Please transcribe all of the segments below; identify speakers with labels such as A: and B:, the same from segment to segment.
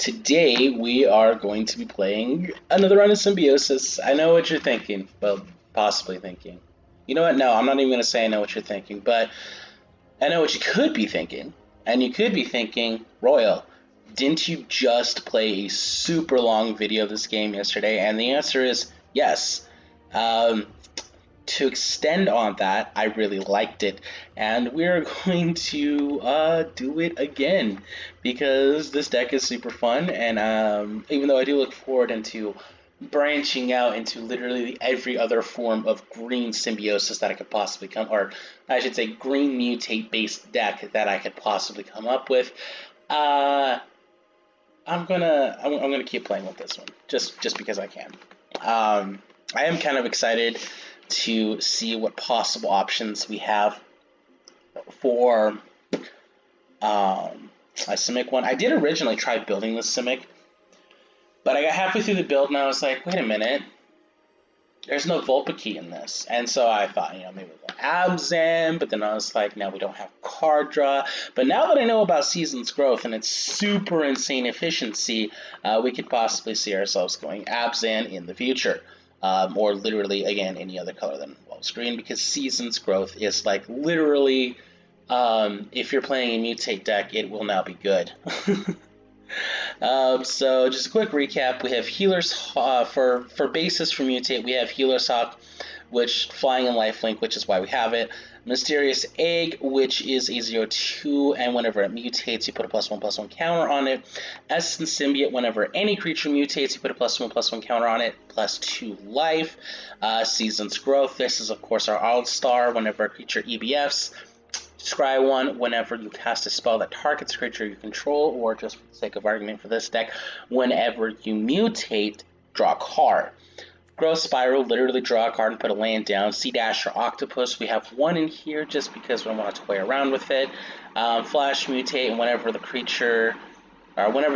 A: Today we are going to be playing another run of Symbiosis. I know what you're thinking, well, possibly thinking. You know what? No, I'm not even going to say I know what you're thinking, but I know what you could be thinking. And you could be thinking, Royal, didn't you just play a super long video of this game yesterday? And the answer is yes. To extend on that, I really liked it, and we're going to do it again because this deck is super fun. And even though I do look forward into branching out into literally every other form of green symbiosis that I could possibly or I should say, green mutate based deck that I could possibly come up with, I'm gonna keep playing with this one just because I can. I am kind of excited to see what possible options we have for a Simic one. I did originally try building this Simic, but I got halfway through the build and I was like, wait a minute, there's no Vulpix in this. And so I thought, maybe we'll go Abzan, but then I was like, no, we don't have card draw. But now that I know about Season's Growth and its super insane efficiency, we could possibly see ourselves going Abzan in the future. Or literally, again, any other color than Wolf's Green, because Season's Growth is like literally, if you're playing a Mutate deck, it will now be good. So just a quick recap, we have Healer's for basis for Mutate, we have Healer's Hawk, which flying and lifelink, which is why we have it. Mysterious Egg, which is a 0/2, and whenever it mutates, you put a +1/+1 counter on it. Essence Symbiote, whenever any creature mutates, you put a +1/+1 counter on it, +2 life. Season's Growth, this is of course our All-Star, whenever a creature EBFs. Scry 1, whenever you cast a spell that targets a creature you control, or just for the sake of argument for this deck, whenever you mutate, draw a card. Growth Spiral, literally draw a card and put a land down. Sea Dasher Octopus, we have one in here just because we want to toy around with it. Flash Mutate, and whenever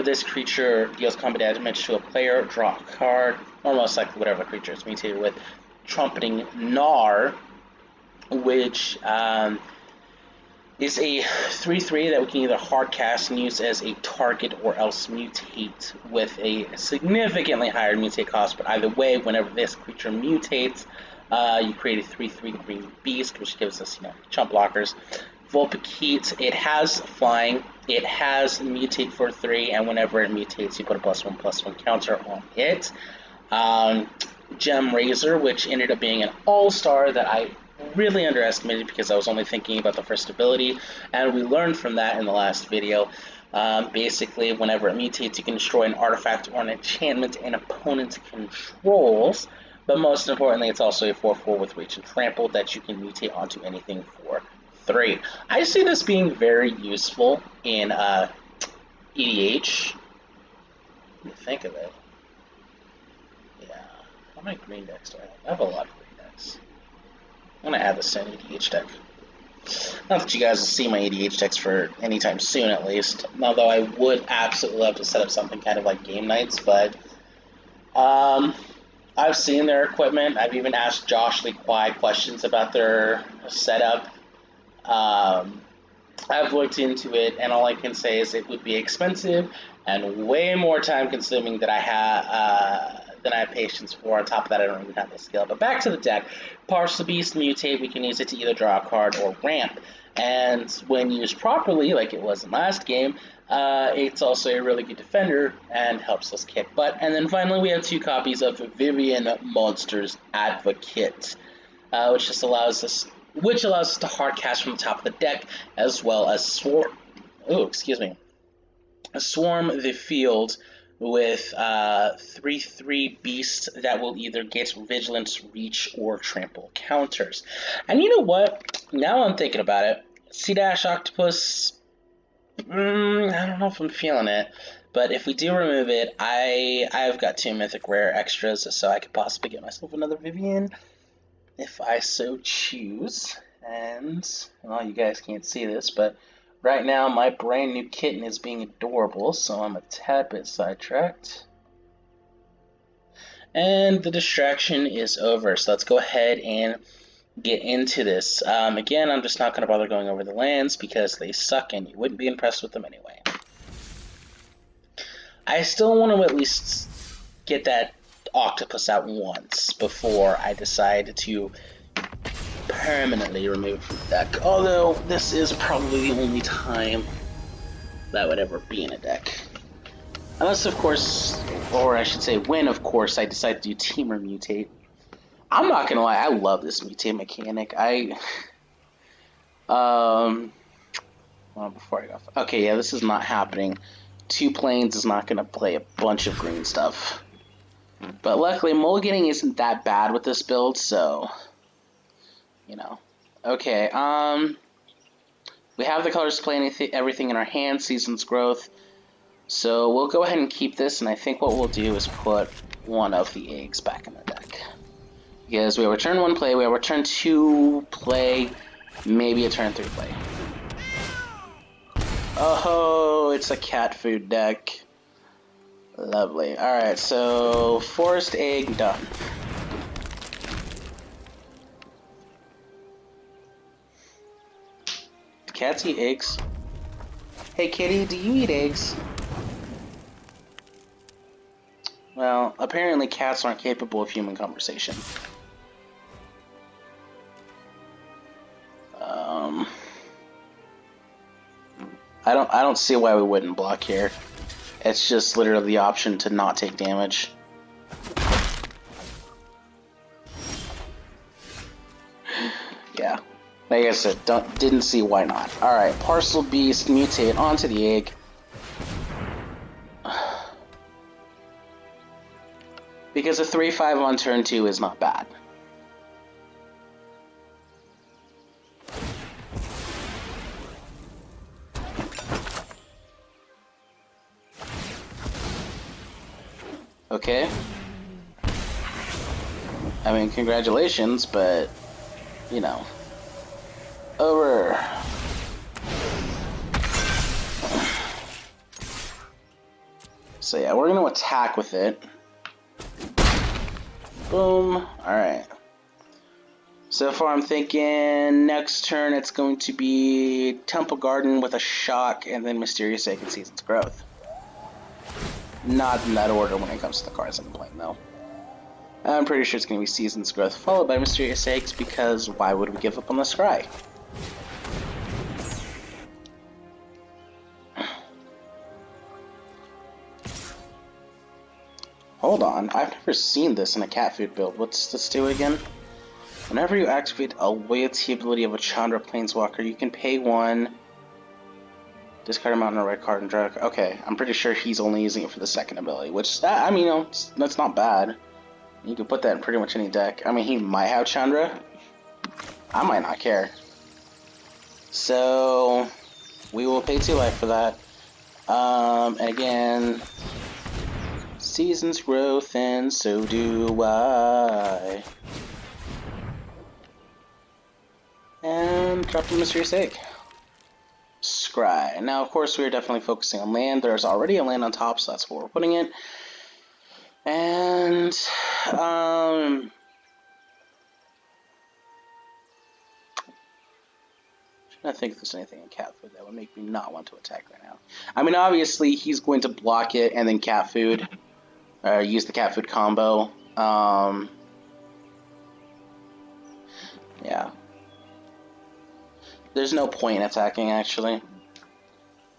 A: this creature deals combat damage to a player, draw a card, or most likely whatever the creature is mutated with. Trumpeting Gnar, which is a 3/3 that we can either hard cast and use as a target or else mutate with a significantly higher mutate cost. But either way, whenever this creature mutates, you create a 3/3 green beast, which gives us, chump blockers. Vulpix, it has flying, it has mutate for 3, and whenever it mutates, you put a +1/+1 counter on it. Gem Razor, which ended up being an all-star that I really underestimated because I was only thinking about the first ability, and we learned from that in the last video. Basically, whenever it mutates, you can destroy an artifact or an enchantment an opponent controls, but most importantly, it's also a 4/4 with reach and trample that you can mutate onto anything for 3. I see this being very useful in EDH. What do you think of it? Yeah, how many green decks do I have? I have a lot of green decks. I'm going to add this to an EDH deck. Not that you guys will see my EDH decks for any time soon, at least. Although I would absolutely love to set up something kind of like game nights, but I've seen their equipment. I've even asked Josh Lee Kwai questions about their setup. I've looked into it, and all I can say is it would be expensive and way more time consuming than I have patience for. On top of that, I don't even have the skill. But back to the deck. Parcel Beast, Mutate, we can use it to either draw a card or ramp. And when used properly, like it was in last game, it's also a really good defender and helps us kick butt. And then finally, we have 2 copies of Vivian Monster's Advocate, which allows us to hard cast from the top of the deck, as well as swarm the field with 3/3 beasts that will either get vigilance, reach, or trample counters. And you know what? Now I'm thinking about it. Sea Dash Octopus, I don't know if I'm feeling it. But if we do remove it, I've got 2 mythic rare extras, so I could possibly get myself another Vivian if I so choose. And, well, you guys can't see this, but right now my brand new kitten is being adorable, so I'm a tad bit sidetracked. And the distraction is over, so let's go ahead and get into this. Again, I'm just not going to bother going over the lands because they suck and you wouldn't be impressed with them anyway. I still want to at least get that octopus out once before I decide to permanently remove it from the deck. Although, this is probably the only time that would ever be in a deck. Unless, of course, or I should say when, of course, I decide to do Teamer Mutate. I'm not gonna lie, I love this Mutate mechanic. Well, before I go... Okay, yeah, this is not happening. 2 planes is not gonna play a bunch of green stuff. But luckily, mulliganing isn't that bad with this build, so... You know. Okay, we have the colors to play everything in our hand, Season's Growth. So we'll go ahead and keep this, and I think what we'll do is put one of the eggs back in the deck. Because we have a turn 1 play, we have a turn 2 play, maybe a turn 3 play. Oh, it's a cat food deck. Lovely. Alright, so forest egg done. Do cats eat eggs? Hey kitty, do you eat eggs? Well, apparently cats aren't capable of human conversation. I don't see why we wouldn't block here. It's just literally the option to not take damage. Yeah. Like I said, didn't see why not. Alright, Parcel Beast, mutate onto the egg. Because a 3-5 on turn 2 is not bad. Okay. I mean, congratulations, but, you know. Over. So yeah, we're going to attack with it. Boom. Alright. So far I'm thinking next turn it's going to be Temple Garden with a Shock and then Mysterious Egg and Season's Growth. Not in that order when it comes to the cards I'm playing though. I'm pretty sure it's going to be Season's Growth followed by Mysterious Eggs because why would we give up on the Scry? Hold on, I've never seen this in a cat food build. What's this do again? Whenever you activate a loyalty ability of a Chandra Planeswalker, you can pay 1, discard a mountain or red card and draw. Okay, I'm pretty sure he's only using it for the second ability, which, I mean, you know, that's not bad. You can put that in pretty much any deck. I mean, he might have Chandra. I might not care. So, we will pay 2 life for that. And again... Season's Growth, and so do I. And drop the Mysterious Egg. Scry. Now, of course, we're definitely focusing on land. There's already a land on top, so that's where we're putting it. And, trying to think if there's anything in cat food that would make me not want to attack right now. I mean, obviously, he's going to block it and then cat food. Use the cat food combo. Yeah. There's no point in attacking, actually.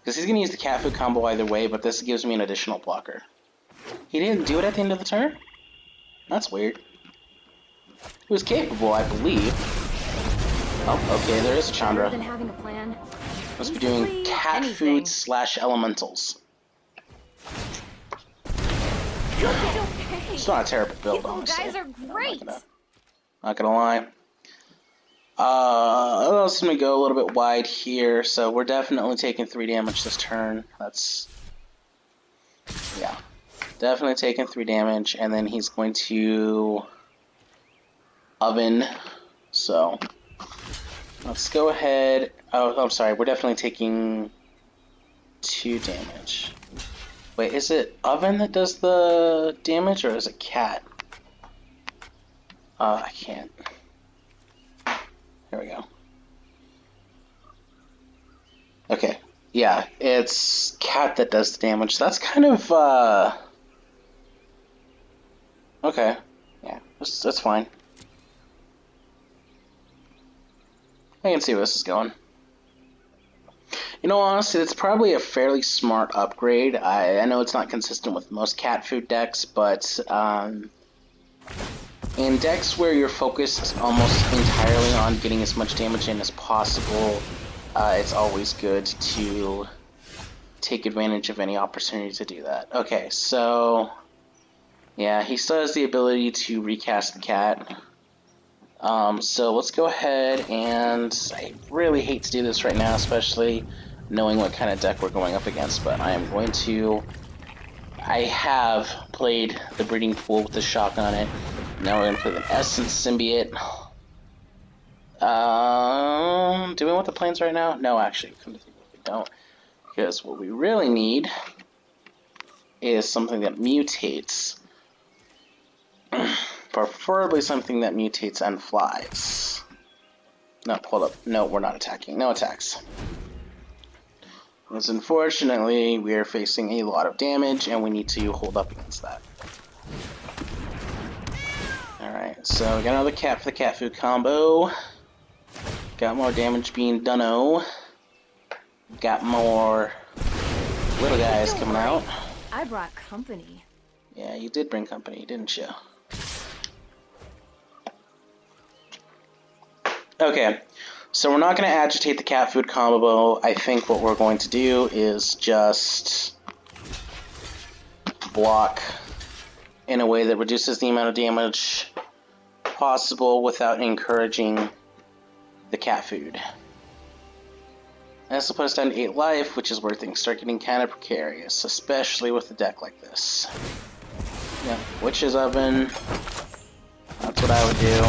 A: Because he's going to use the cat food combo either way, but this gives me an additional blocker. He didn't do it at the end of the turn? That's weird. He was capable, I believe. Oh, okay, there is a Chandra. Must be doing cat food / elementals. It's not a terrible build, honestly.
B: Guys are great.
A: Not gonna lie. Let's let me go a little bit wide here. So we're definitely taking 3 damage this turn. That's, yeah, definitely taking 3 damage, and then he's going to oven. So let's go ahead. Oh, I'm sorry. We're definitely taking 2 damage. Wait, is it oven that does the damage, or is it cat? I can't. Here we go. Okay. Yeah, it's cat that does the damage. That's kind of, okay. Yeah, that's fine. I can see where this is going. You know, honestly, it's probably a fairly smart upgrade. I know it's not consistent with most cat food decks, but in decks where your focus is almost entirely on getting as much damage in as possible, it's always good to take advantage of any opportunity to do that. Okay, so yeah, he still has the ability to recast the cat. So let's go ahead and I really hate to do this right now, especially knowing what kind of deck we're going up against, but I am going to... I have played the breeding pool with the shock on it. Now we're going to play the Essence Symbiote. Do we want the planes right now? No, actually, come to think of it, we don't. Because what we really need is something that mutates. Preferably something that mutates and flies. No, hold up. No, we're not attacking. No attacks. Because unfortunately, we are facing a lot of damage, and we need to hold up against that. Alright, so we got another cat for the cat food combo. Got more damage being done-o. Got more little guys coming out.
B: I brought company.
A: Yeah, you did bring company, didn't you? Okay, so we're not going to agitate the cat food combo. I think what we're going to do is just block in a way that reduces the amount of damage possible without encouraging the cat food. This will put us down to 8 life, which is where things start getting kind of precarious, especially with a deck like this. Yeah, Witch's Oven. That's what I would do.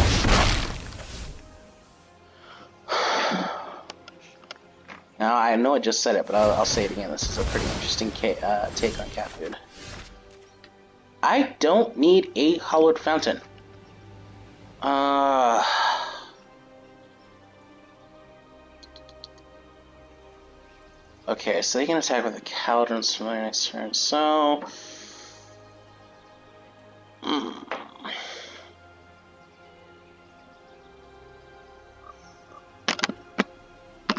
A: Now, I know I just said it, but I'll say it again. This is a pretty interesting take on cat food. I don't need a hollowed fountain. Okay, so they can attack with a Cauldron's Familiar next turn, so...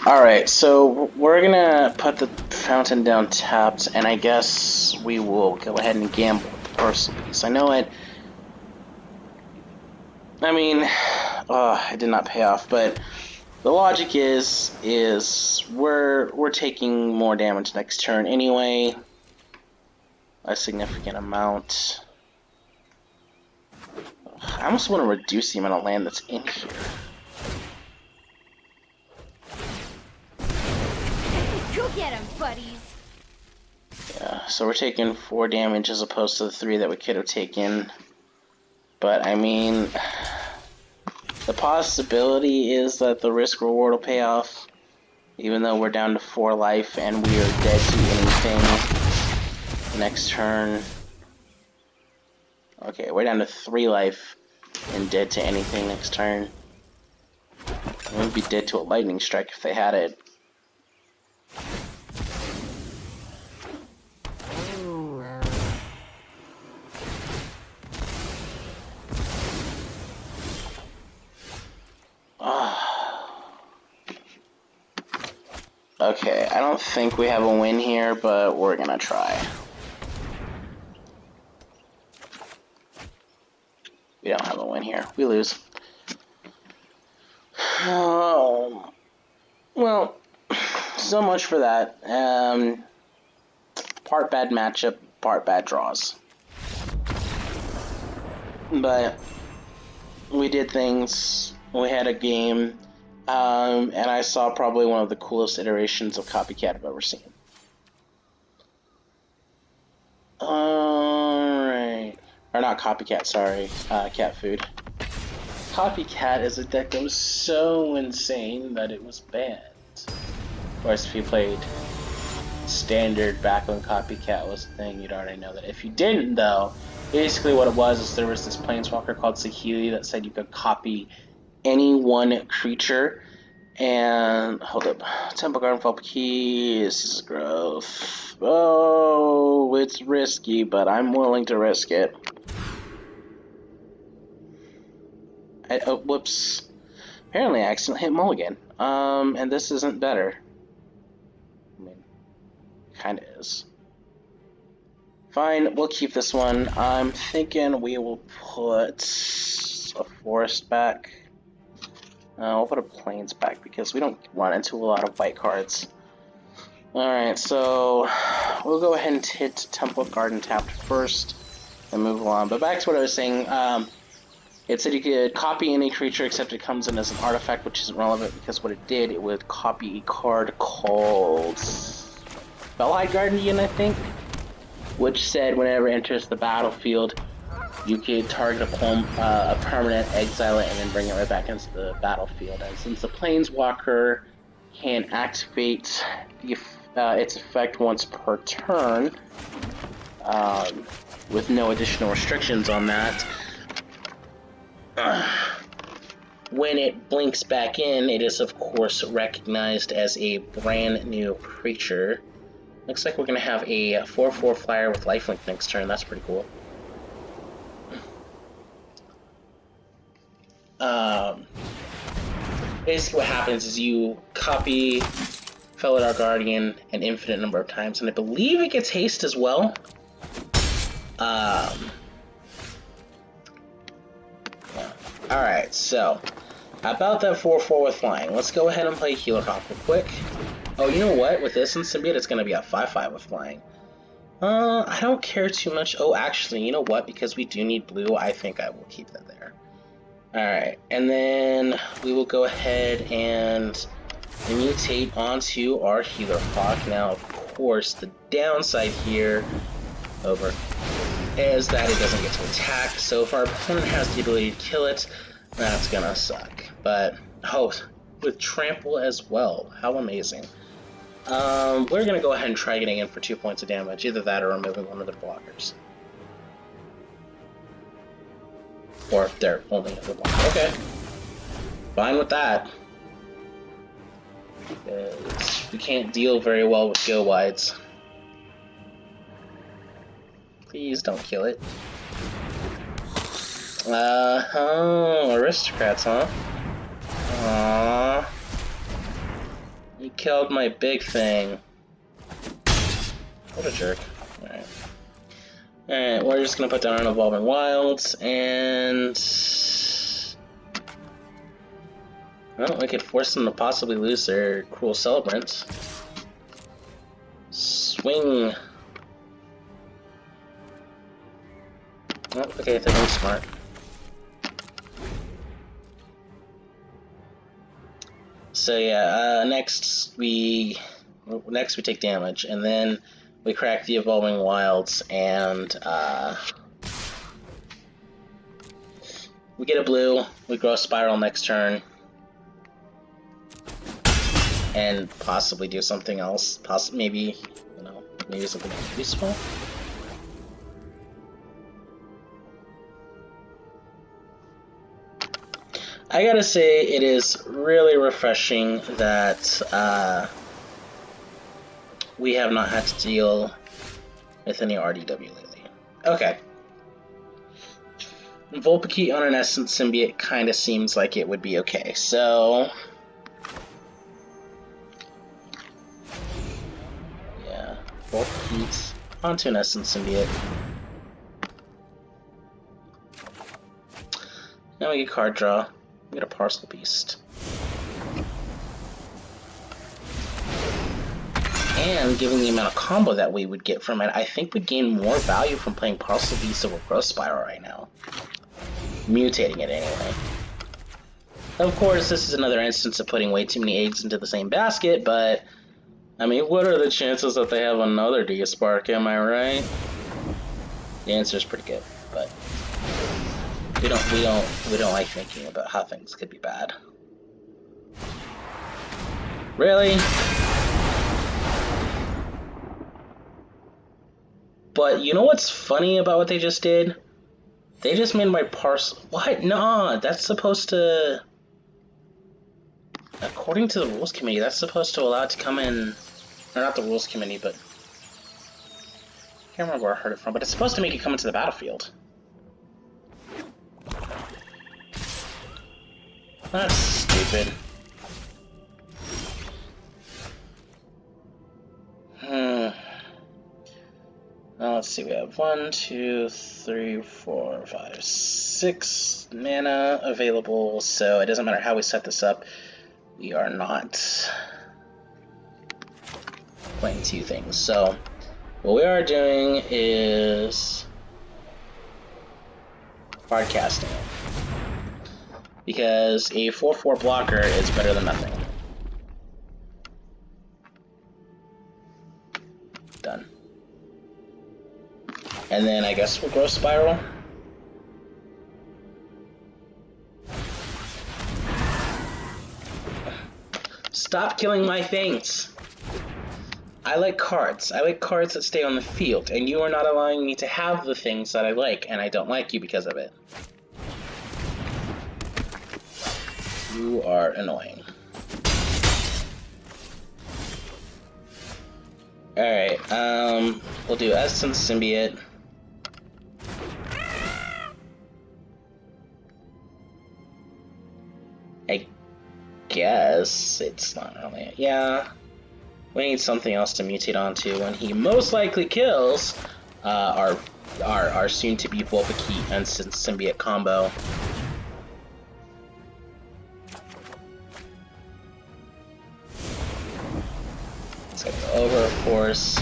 A: Alright, so we're gonna put the fountain down tapped, and I guess we will go ahead and gamble with the parcel piece. I know it... I mean, it did not pay off, but the logic is we're taking more damage next turn anyway. A significant amount. I almost want to reduce the amount of land that's in here.
B: Go get him, buddies.
A: Yeah, so we're taking 4 damage as opposed to the 3 that we could have taken. But I mean, the possibility is that the risk reward will pay off, even though we're down to 4 life and we are dead to anything next turn. Okay, we're down to 3 life and dead to anything next turn. We would be dead to a lightning strike if they had it. Okay, I don't think we have a win here, but we're gonna try. We don't have a win here. We lose. Oh, well, so much for that. Part bad matchup, part bad draws. But we did things. We had a game. And I saw probably one of the coolest iterations of Copycat I've ever seen. Alright. Or not Copycat, sorry. Cat Food. Copycat is a deck that was so insane that it was banned. Of course, if you played Standard back when Copycat was a thing, you'd already know that. If you didn't, though, basically what it was is there was this planeswalker called Saheeli that said you could copy any one creature, And hold up. Temple Garden, Fall Keys, growth. Oh, it's risky, but I'm willing to risk it. Oh, whoops. Apparently I accidentally hit mulligan. And this isn't better. I mean, kinda is. Fine, we'll keep this one. I'm thinking we will put a forest back. We'll put a plains back because we don't run into a lot of white cards. Alright, so we'll go ahead and hit Temple Garden tapped first and move along. But back to what I was saying, it said you could copy any creature except it comes in as an artifact, which isn't relevant because what it did, it would copy a card called Fellhide Guardian, I think, which said whenever it enters the battlefield, you could target a permanent, exile it, and then bring it right back into the battlefield. And since the Planeswalker can activate its effect once per turn, with no additional restrictions on that, when it blinks back in, it is of course recognized as a brand new creature. Looks like we're going to have a 4/4 flyer with lifelink next turn. That's pretty cool. Basically what happens is you copy Felidar Guardian an infinite number of times, and I believe it gets haste as well. Yeah. Alright, so about that 4/4 with flying, let's go ahead and play Healer Hawk real quick. Oh, you know what? With this in Symbiote, it's going to be a 5/5 with flying. I don't care too much. Oh, actually, you know what? Because we do need blue, I think I will keep that there. Alright, and then we will go ahead and mutate onto our Healer Hawk. Now, of course, the downside here over is that it doesn't get to attack, so if our opponent has the ability to kill it, that's gonna suck. But, oh, with Trample as well. How amazing. We're gonna go ahead and try getting in for 2 points of damage, either that or removing one of the blockers. Or if they're only other blocker. Okay. Fine with that. Because we can't deal very well with go wides. Please don't kill it. Oh, aristocrats, huh? Aww. You killed my big thing. What a jerk. Alright. Alright, we're just gonna put down an Evolving Wilds, and... well, we could force them to possibly lose their Cruel Celebrant. Swing! Oh, okay, they're being smart. So yeah, next we take damage, and then we crack the Evolving Wilds, and we get a blue. We grow a Spiral next turn, and possibly do something else. Maybe, you know, maybe something useful. I gotta say, it is really refreshing that we have not had to deal with any RDW lately. Okay. Vulpix on an Essence Symbiote kind of seems like it would be okay, so... yeah, Vulpix onto an Essence Symbiote. Now we get card draw. We get a Parcel Beast. And given the amount of combo that we would get from it, I think we'd gain more value from playing Parcel Beast over Growth Spiral right now. Mutating it anyway. Of course, this is another instance of putting way too many eggs into the same basket, but I mean, what are the chances that they have another D-Spark, am I right? The answer is pretty good, but we don't like thinking about how things could be bad. Really? But you know what's funny about what they just did? They just made my parcel. What? Nah, that's supposed to. According to the rules committee, that's supposed to allow it to come in. Or not the rules committee, but I can't remember where I heard it from. But it's supposed to make it come into the battlefield. That's stupid. Now let's see, we have 1, 2, 3, 4, 5, 6 mana available, so it doesn't matter how we set this up, we are not playing two things. So what we are doing is hard casting it, because a 4/4 blocker is better than nothing. Done. And then I guess we'll Growth Spiral. Stop killing my things! I like cards. I like cards that stay on the field, and you are not allowing me to have the things that I like, and I don't like you because of it. You are annoying. Alright, we'll do Essence Symbiote. I guess it's not really. Yeah, we need something else to mutate onto when he most likely kills our soon-to-be Vulpiki and Symbiote combo. It's gonna go over, of course.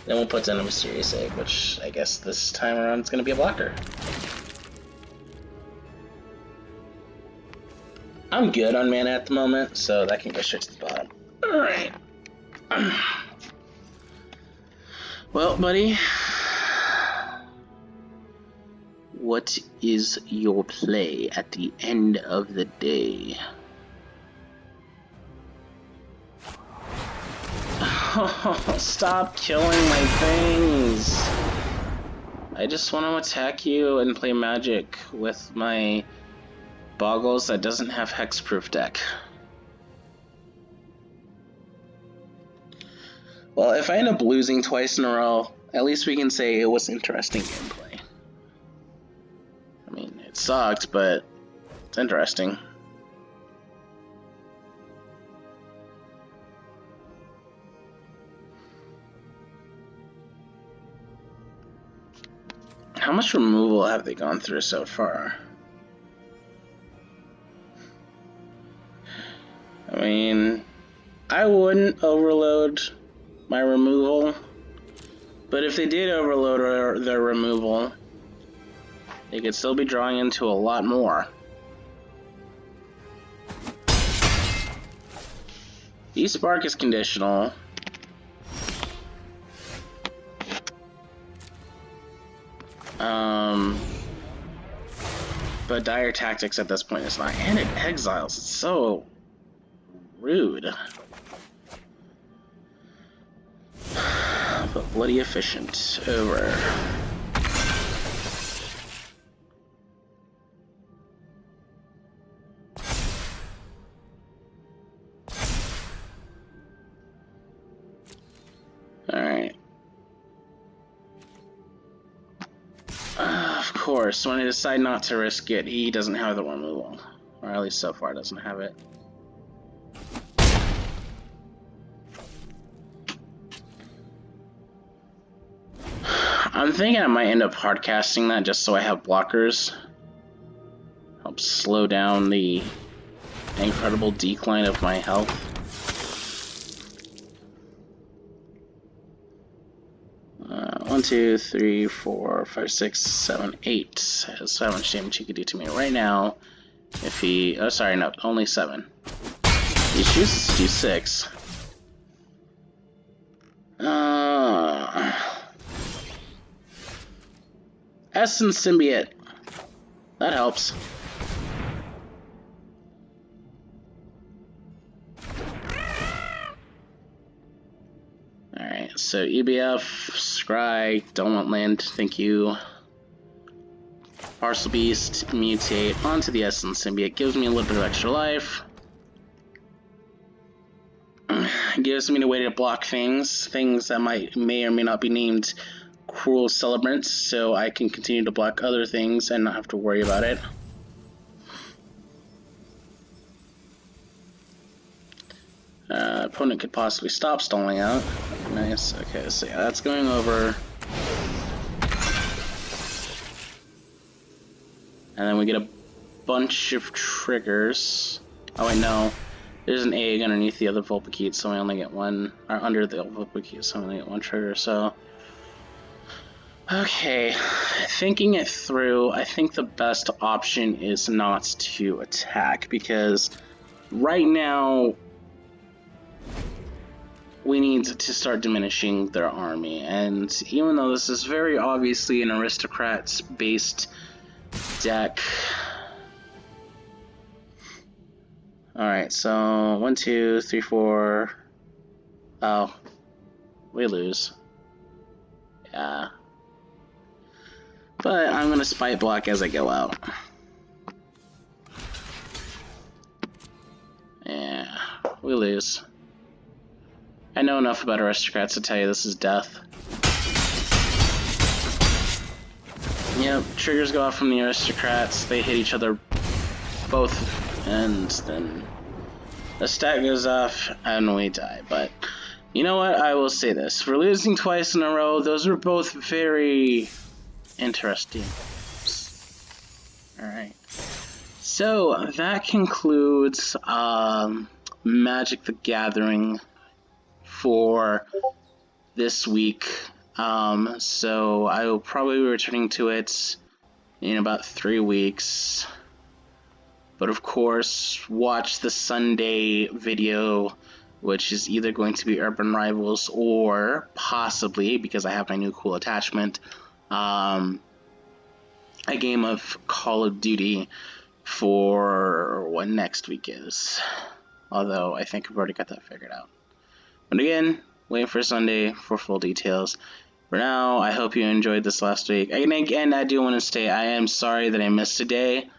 A: Then we'll put down a Mysterious Egg, which I guess this time around it's gonna be a blocker. I'm good on mana at the moment, so that can go straight to the bottom. Alright. Well, buddy, what is your play at the end of the day? Oh, stop killing my things! I just want to attack you and play Magic with my Boggles that doesn't have hexproof deck. Well, if I end up losing twice in a row, at least we can say it was interesting gameplay. I mean, it sucked, but it's interesting. How much removal have they gone through so far? I mean, I wouldn't overload my removal, but if they did overload their removal, they could still be drawing into a lot more. E-Spark is conditional. But Dire Tactics at this point is not. And it exiles. It's so rude. But bloody efficient. Over. Alright. Of course, when I decide not to risk it, he doesn't have the removal. Or at least so far doesn't have it. I'm thinking I might end up hardcasting that just so I have blockers. Help slow down the incredible decline of my health. One, two, three, 4, 5, 6, 7, 8. That's how much damage he could do to me right now. If he... Oh, sorry, no. Only 7. He chooses to do 6. Essence Symbiote. That helps. Alright, so EBF, Scry, don't want land, thank you. Parcel Beast, mutate onto the Essence Symbiote. Gives me a little bit of extra life. Gives me a way to block things that may or may not be named Cruel Celebrants, so I can continue to block other things and not have to worry about it. Opponent could possibly stop stalling out. Nice. Okay, so yeah, that's going over. And then we get a bunch of triggers. Oh wait, no. There's an egg underneath the other Vulpikeet, so I only get one. Or under the Vulpikeet, so I only get one trigger, so... Okay, thinking it through, I think the best option is not to attack, because right now we need to start diminishing their army, and even though this is very obviously an aristocrats-based deck... Alright, so 1, 2, 3, 4... Oh, we lose. Yeah. But I'm gonna spite block as I go out. Yeah, we lose. I know enough about aristocrats to tell you this is death. Yep, triggers go off from the aristocrats, they hit each other both, and then the stack goes off and we die. But you know what, I will say this, for losing twice in a row, those were both very interesting. Alright. So that concludes Magic the Gathering for this week. So I will probably be returning to it in about 3 weeks. But of course, watch the Sunday video, which is either going to be Urban Rivals or possibly, because I have my new cool attachment, a game of Call of Duty for what next week is. Although I think I've already got that figured out. But again, wait for Sunday for full details. For now, I hope you enjoyed this last week. And again, I do want to say I am sorry that I missed a day.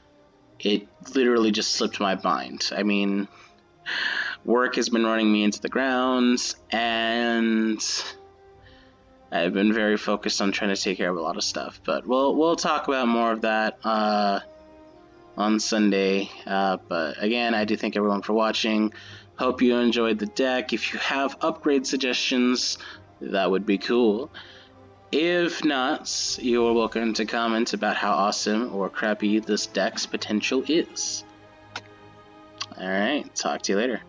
A: It literally just slipped my mind. I mean, work has been running me into the ground, and I've been very focused on trying to take care of a lot of stuff. But we'll talk about more of that on Sunday. But again, I do thank everyone for watching. Hope you enjoyed the deck. If you have upgrade suggestions, that would be cool. If not, you are welcome to comment about how awesome or crappy this deck's potential is. Alright, talk to you later.